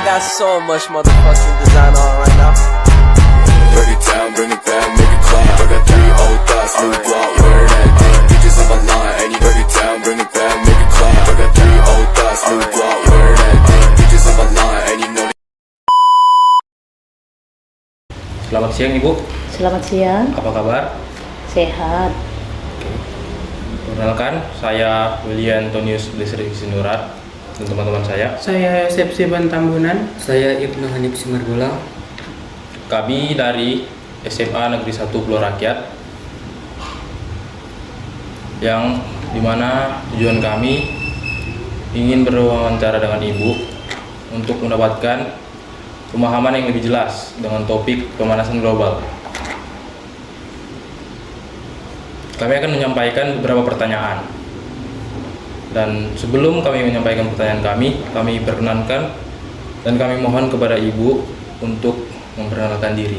got so much motherfucking design on right now. Break it down, bring it back, make it clap. I got 3 old thoughts, new guap, wear that thing. Bitches on my line, and you break it down, bring it back, make it clap. I got 3 old thoughts, new guap, wear that thing. Bitches on my line, and you know. Selamat siang Ibu. Selamat siang. Apa kabar? Sehat. Perkenalkan, saya William Antonius Blesri Sinurat dan teman-teman saya. Saya Yosep Siban Tambunan. Saya Ibnu Hanif Simargolang. Kami dari SMA Negeri 1 Pulau Rakyat, yang dimana tujuan kami ingin berwawancara dengan Ibu untuk mendapatkan pemahaman yang lebih jelas dengan topik pemanasan global. Kami akan menyampaikan beberapa pertanyaan. Dan sebelum kami menyampaikan pertanyaan kami perkenankan dan kami mohon kepada Ibu untuk memperkenalkan diri.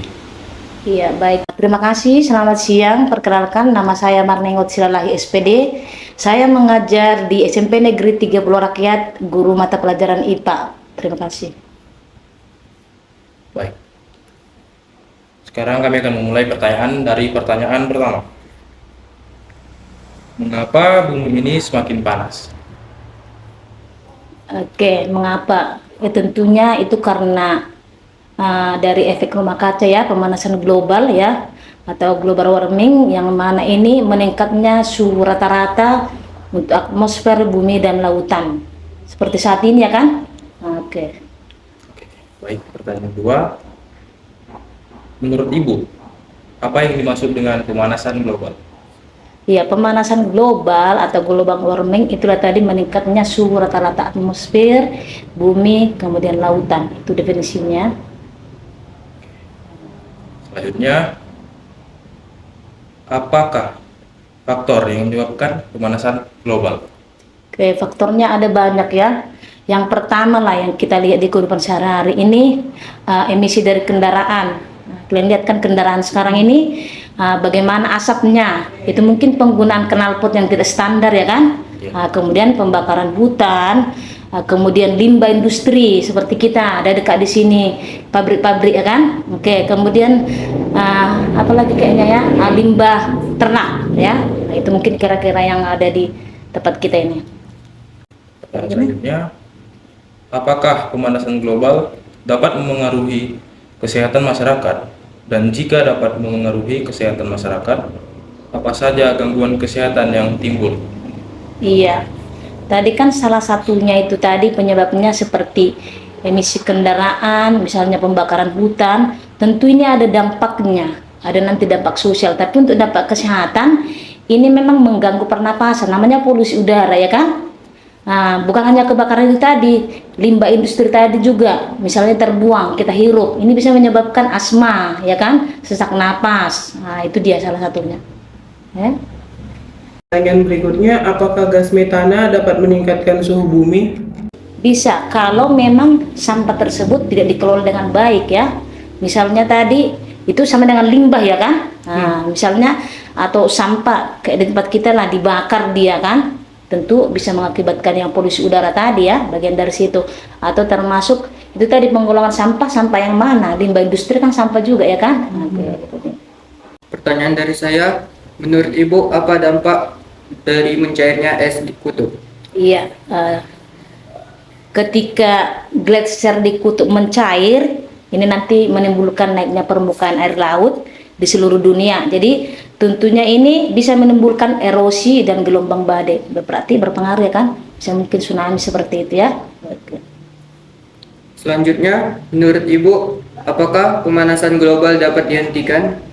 Iya, baik. Terima kasih. Selamat siang. Perkenalkan, nama saya Marningot Silalahi SPD. Saya mengajar di SMP Negeri 3 Pulau Rakyat, guru mata pelajaran IPA. Terima kasih. Baik. Sekarang kami akan memulai pertanyaan pertama. Mengapa bumi ini semakin panas? Oke, mengapa? Tentunya itu karena dari efek rumah kaca ya, pemanasan global ya, atau global warming, yang mana ini meningkatnya suhu rata-rata untuk atmosfer bumi dan lautan. Seperti saat ini ya kan? Oke. Baik, pertanyaan kedua. Menurut Ibu, apa yang dimaksud dengan pemanasan global? Ya, pemanasan global atau global warming itulah tadi meningkatnya suhu rata-rata atmosfer, bumi, kemudian lautan. Itu definisinya. Selanjutnya, apakah faktor yang menyebabkan pemanasan global? Oke, faktornya ada banyak ya. Yang pertama lah yang kita lihat di kehidupan sehari-hari ini, emisi dari kendaraan. Nah, kalian lihat kan kendaraan sekarang ini bagaimana asapnya, itu mungkin penggunaan knalpot yang tidak standar ya kan, kemudian pembakaran hutan, kemudian limbah industri seperti kita ada dekat di sini pabrik-pabrik ya kan, oke, kemudian apalagi kayaknya ya, limbah ternak ya. Nah, itu mungkin kira-kira yang ada di tempat kita ini. Pertanyaan selanjutnya, apakah pemanasan global dapat memengaruhi kesehatan masyarakat? Dan jika dapat memengaruhi kesehatan masyarakat, apa saja gangguan kesehatan yang timbul? Iya, tadi kan salah satunya itu tadi penyebabnya seperti emisi kendaraan, misalnya pembakaran hutan. Tentu ini ada dampaknya, ada nanti dampak sosial. Tapi untuk dampak kesehatan, ini memang mengganggu pernapasan, namanya polusi udara ya kan? Nah, bukan hanya kebakaran itu tadi, limbah industri tadi juga, misalnya terbuang, kita hirup, ini bisa menyebabkan asma, ya kan, sesak napas. Nah, itu dia salah satunya. Ya. Pertanyaan berikutnya, apakah gas metana dapat meningkatkan suhu bumi? Bisa, kalau memang sampah tersebut tidak dikelola dengan baik ya. Misalnya tadi, itu sama dengan limbah ya kan. Nah, misalnya, atau sampah, kayak di tempat kita lah, dibakar dia kan. Tentu bisa mengakibatkan yang polusi udara tadi ya, bagian dari situ. Atau termasuk itu tadi penggolongan sampah yang mana, limbah industri kan sampah juga ya kan. Pertanyaan dari saya, menurut Ibu apa dampak dari mencairnya es di kutub? Iya, ketika gletser di kutub mencair, ini nanti menimbulkan naiknya permukaan air laut di seluruh dunia. Jadi tentunya ini bisa menimbulkan erosi dan gelombang badai. Berarti berpengaruh ya kan? Bisa mungkin tsunami seperti itu ya. Oke. Selanjutnya, menurut Ibu, apakah pemanasan global dapat dihentikan?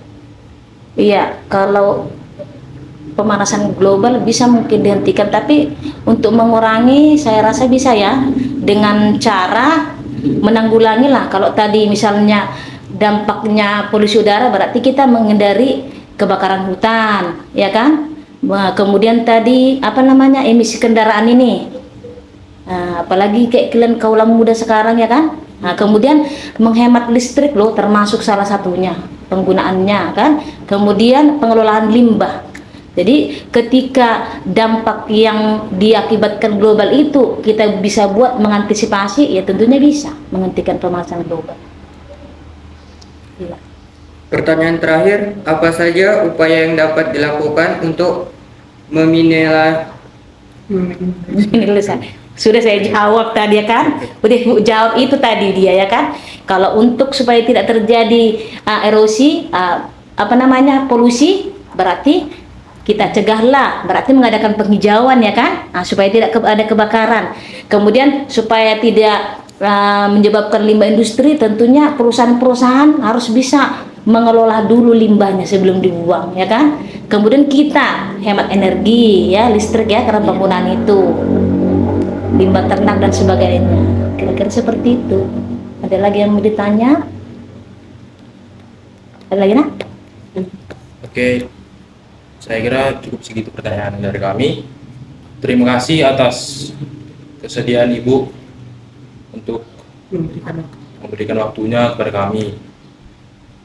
Iya, kalau pemanasan global bisa mungkin dihentikan, tapi untuk mengurangi saya rasa bisa ya, dengan cara menanggulangi lah. Kalau tadi misalnya dampaknya polusi udara, berarti kita menghindari kebakaran hutan, ya kan? Kemudian tadi emisi kendaraan ini, apalagi kayak kalian kaulah muda sekarang ya kan? Nah, kemudian menghemat listrik termasuk salah satunya penggunaannya kan? Kemudian pengelolaan limbah. Jadi ketika dampak yang diakibatkan global itu kita bisa buat mengantisipasi, ya tentunya bisa menghentikan pemanasan global. Iya. Pertanyaan terakhir, apa saja upaya yang dapat dilakukan untuk Sudah saya jawab tadi ya kan, udah jawab itu tadi dia ya kan. Kalau untuk supaya tidak terjadi erosi, polusi, berarti kita cegahlah, berarti mengadakan penghijauan ya kan, supaya tidak ada kebakaran. Kemudian supaya tidak menyebabkan limbah industri, tentunya perusahaan-perusahaan harus bisa mengelola dulu limbahnya sebelum dibuang ya kan. Kemudian kita hemat energi ya, listrik ya, karena penggunaan itu, limbah ternak dan sebagainya. Kira-kira seperti itu. Ada lagi yang mau ditanya? Ada lagi nak? Oke, saya kira cukup segitu pertanyaan dari kami. Terima kasih atas kesediaan Ibu untuk memberikan waktunya kepada kami,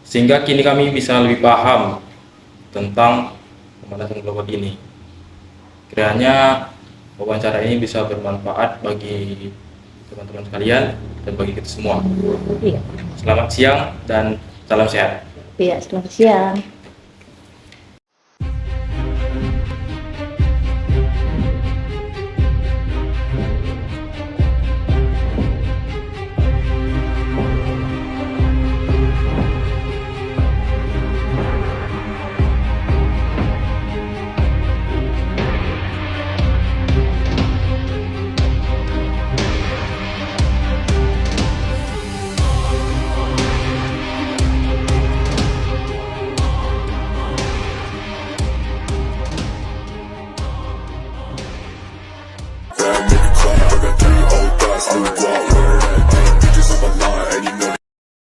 sehingga kini kami bisa lebih paham tentang pemanasan global ini. Kiranya wawancara ini bisa bermanfaat bagi teman-teman sekalian dan bagi kita semua. Iya. Selamat siang dan salam sehat. Iya, selamat siang.